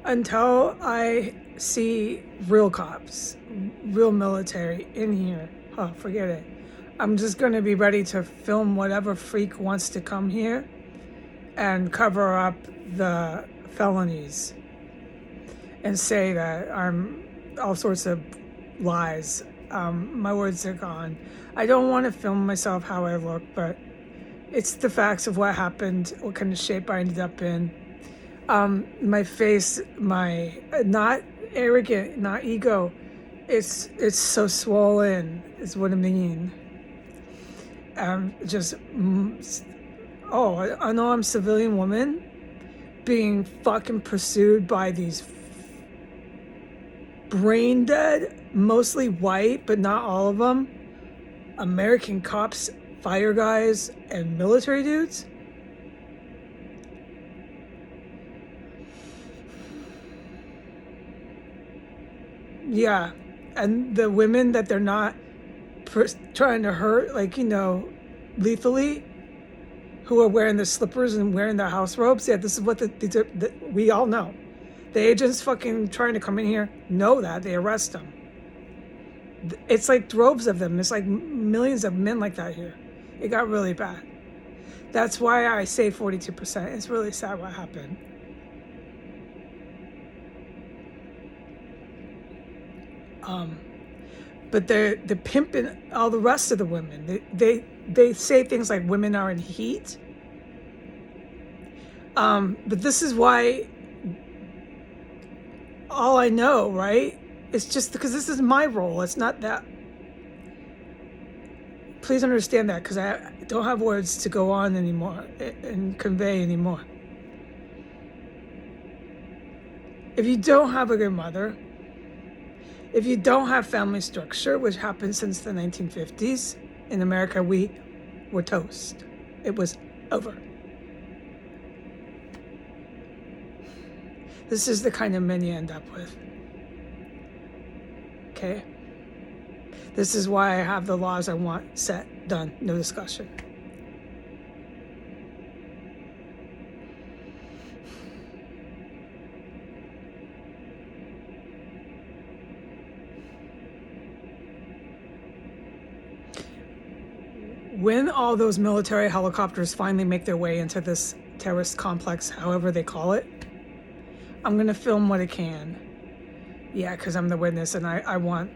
Until I see real cops, real military in here, forget it. I'm just going to be ready to film whatever freak wants to come here and cover up the felonies and say that I'm all sorts of lies. My words are gone. I don't want to film myself how I look, but it's the facts of what happened, what kind of shape I ended up in. My face, my not arrogant, not ego. It's so swollen. Is what I mean. Just unarmed civilian woman being fucking pursued by these brain dead, mostly white, but not all of them, American cops, fire guys, and military dudes. Yeah, and the women that they're not trying to hurt, like, lethally, who are wearing the slippers and wearing the house robes. Yeah, this is what we all know. The agents fucking trying to come in here know that. They arrest them. It's like droves of them. It's like millions of men like that here. It got really bad. That's why I say 42%. It's really sad what happened. But they're pimping all the rest of the women. They say things like women are in heat. But this is why all I know, right? It's just because this is my role. It's not that. Please understand that, because I don't have words to go on anymore and convey anymore. If you don't have a good mother, if you don't have family structure, which happened since the 1950s, in America, we were toast. It was over. This is the kind of men you end up with. Okay? This is why I have the laws I want set, done, no discussion. When all those military helicopters finally make their way into this terrorist complex, however they call it, I'm going to film what I can. Yeah, because I'm the witness and I want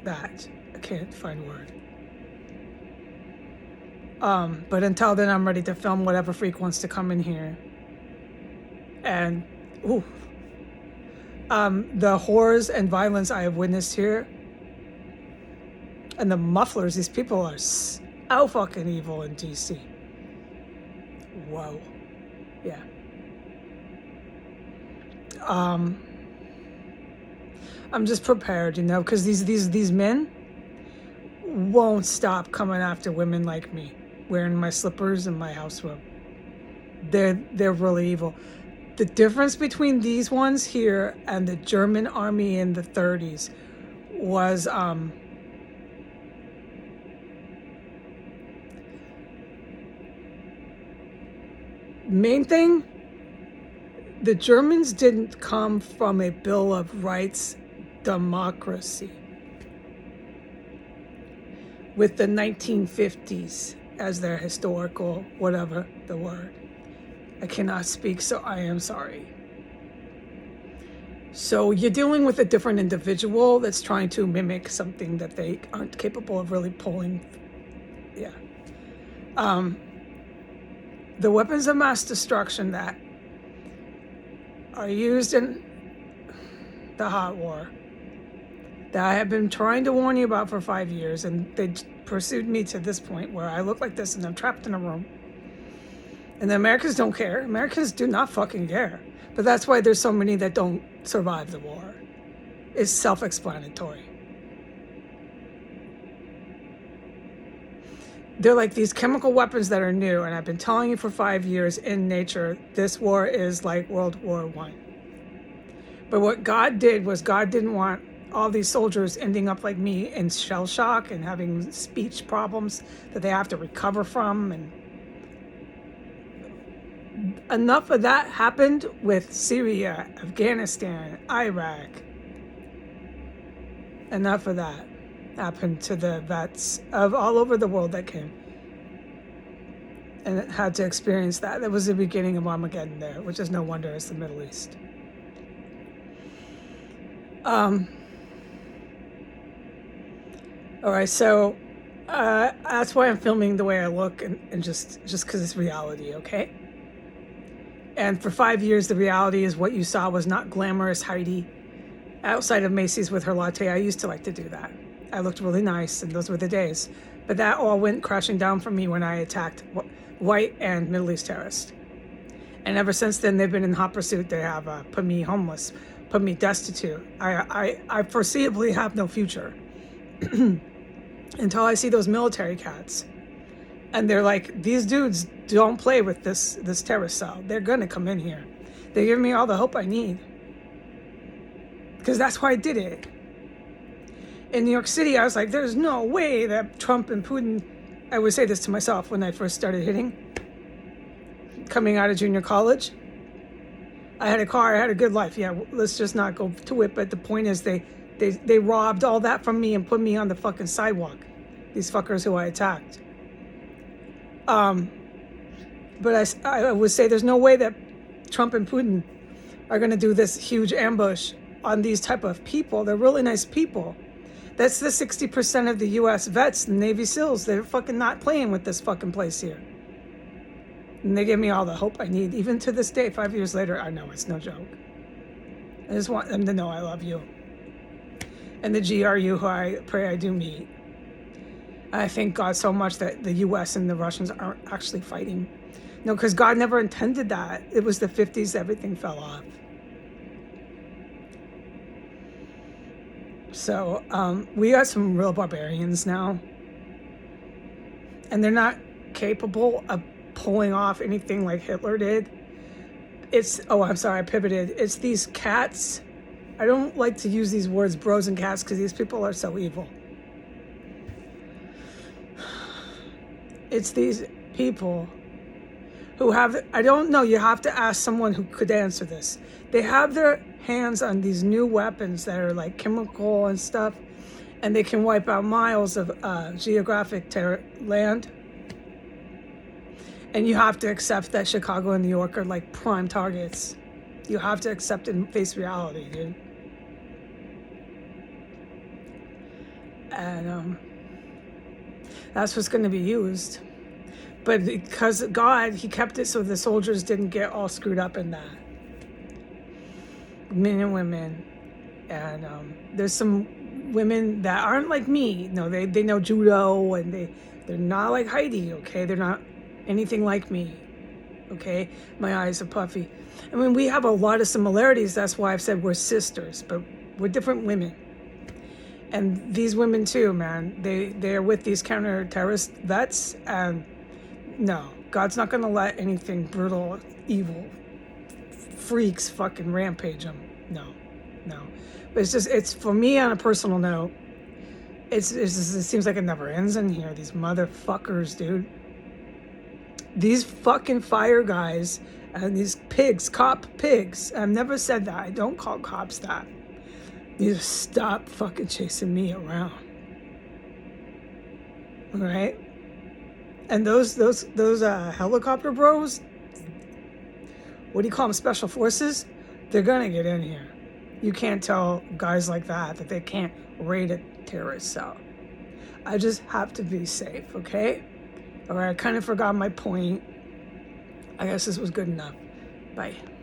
that. I can't find a word. But until then, I'm ready to film whatever freak wants to come in here. And, the horrors and violence I have witnessed here, and the mufflers, these people are so fucking evil in DC. Whoa. Yeah. I'm just prepared, because these men won't stop coming after women like me, wearing my slippers and my house robe. They're really evil. The difference between these ones here and the German army in the 30s was main thing, the Germans didn't come from a Bill of Rights democracy with the 1950s as their historical, whatever the word. I cannot speak, so I am sorry. So you're dealing with a different individual that's trying to mimic something that they aren't capable of really pulling. Yeah. The weapons of mass destruction that are used in the hot war that I have been trying to warn you about for 5 years, and they pursued me to this point where I look like this and I'm trapped in a room. And the Americans don't care. Americans do not fucking care. But that's why there's so many that don't survive the war. It's self-explanatory. They're like these chemical weapons that are new, and I've been telling you for 5 years, in nature, this war is like World War I. But what God did was, God didn't want all these soldiers ending up like me in shell shock and having speech problems that they have to recover from. And enough of that happened with Syria, Afghanistan, Iraq. Enough of that happened to the vets of all over the world that came and had to experience that. That was the beginning of Armageddon there, which is no wonder it's the Middle East. All right, so that's why I'm filming the way I look, and just because it's reality, okay? And for 5 years, the reality is what you saw was not glamorous Heidi outside of Macy's with her latte. I used to like to do that. I looked really nice, and those were the days. But that all went crashing down for me when I attacked white and Middle East terrorists. And ever since then, they've been in hot pursuit. They have put me homeless, put me destitute. I foreseeably have no future until I see those military cats. And they're like, these dudes don't play with this terrorist cell. They're going to come in here. They give me all the hope I need. Because that's why I did it. In New York City, I was like, there's no way that Trump and Putin, I would say this to myself when I first started hitting, coming out of junior college. I had a car, I had a good life. Yeah, let's just not go to it. But the point is they robbed all that from me and put me on the fucking sidewalk. These fuckers who I attacked. But I would say there's no way that Trump and Putin are going to do this huge ambush on these type of people. They're really nice people. That's the 60% of the U.S. vets, the Navy SEALs. They're fucking not playing with this fucking place here. And they give me all the hope I need. Even to this day, 5 years later, I know it's no joke. I just want them to know I love you. And the GRU who I pray I do meet. I thank God so much that the U.S. and the Russians aren't actually fighting. No, because God never intended that. It was the 50s, everything fell off. So we got some real barbarians now. And they're not capable of pulling off anything like Hitler did. I'm sorry, I pivoted. It's these cats. I don't like to use these words, bros and cats, because these people are so evil. It's these people who have, I don't know, you have to ask someone who could answer this. They have their hands on these new weapons that are like chemical and stuff, and they can wipe out miles of geographic land. And you have to accept that Chicago and New York are like prime targets. You have to accept and face reality, dude. And that's what's going to be used. But because God, he kept it so the soldiers didn't get all screwed up in that. Men and women. And there's some women that aren't like me. No, they know judo, and they're not like Heidi, okay? They're not anything like me, okay? My eyes are puffy. I mean, we have a lot of similarities. That's why I've said we're sisters, but we're different women. And these women too, man, they're with these counter-terrorist vets, and no, God's not going to let anything brutal, evil, freaks fucking rampage them. No. But it's for me on a personal note, it seems like it never ends in here. These motherfuckers, dude. These fucking fire guys and these pigs, cop pigs. I've never said that. I don't call cops that. You just stop fucking chasing me around. All right? And those helicopter bros, what do you call them, special forces? They're gonna get in here. You can't tell guys like that they can't raid a terrorist cell. I just have to be safe, okay? All right, I kind of forgot my point. I guess this was good enough. Bye.